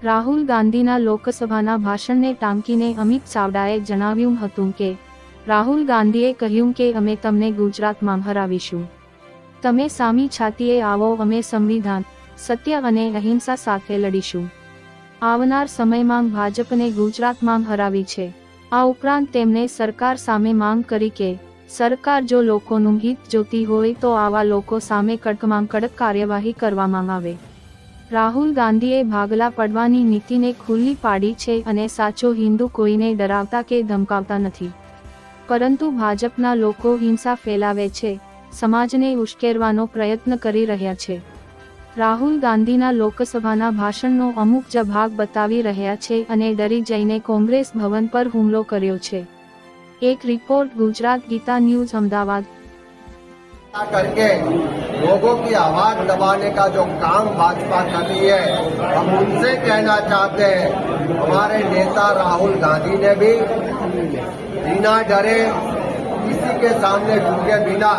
રાહુલ ગાંધીના લોકસભાના ભાષણને ટાંકીને અમિત ચાવડાએ જણાવ્યું હતું કે રાહુલ ગાંધીએ કહ્યું કે અમે તમને ગુજરાતમાં હરાવીશું, તમે સામી છાતીએ આવો, અમે સંવિધાન, સત્ય અને અહિંસા સાથે લડીશું। આવનાર સમયમાં ભાજપને ગુજરાતમાં હરાવી છે। આ ઉપરાંત તેમણે સરકાર સામે માંગ કરી કે સરકાર જો લોકોનું હિત જોતી હોય તો આવા લોકો સામે કડકમાં કડક કાર્યવાહી કરવામાં આવે। રાહુલ ગાંધીએ ભાગલા પડવાની નીતિને ખુલ્લી પાડી છે અને સાચો હિન્દુ કોઈને ડરાવતા કે ધમકાવતા નથી, પરંતુ ભાજપના લોકો હિંસા ફેલાવે છે, સમાજને ઉશ્કેરવાનો પ્રયત્ન કરી રહ્યા છે। રાહુલ ગાંધીના લોકસભાના ભાષણનો અમુક જ ભાગ બતાવી રહ્યા છે અને ડરી જઈને કોંગ્રેસ ભવન પર હુમલો કર્યો છે। एक रिपोर्ट गुजरात गीता न्यूज अहमदाबाद। करके लोगों की आवाज दबाने का जो काम भाजपा कर रही है, हम उनसे कहना चाहते हैं, हमारे नेता राहुल गांधी ने भी बिना डरे, किसी के सामने झुके बिना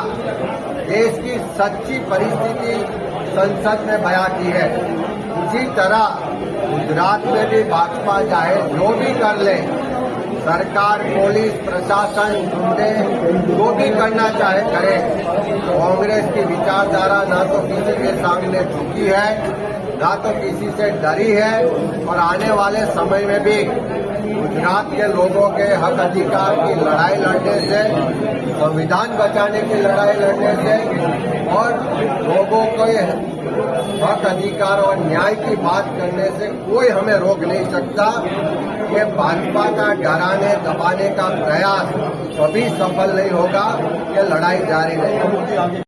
देश की सच्ची परिस्थिति संसद में बयां की है। उसी तरह गुजरात में भी भाजपा चाहे जो भी कर ले, सरकार, पुलिस, प्रशासन, गुंडे जो भी करना चाहे करे, कांग्रेस की विचारधारा ना तो किसी के सामने झुकी है, ना तो किसी से डरी है। और आने वाले समय में भी गुजरात के लोगों के हक अधिकार की लड़ाई लड़ने से, संविधान बचाने की लड़ाई लड़ने से और लोगों के हक अधिकार और न्याय की बात करने से कोई हमें रोक नहीं सकता। ये भाजपा का डराने दबाने का प्रयास कभी सफल नहीं होगा। ये लड़ाई जारी रहेगी।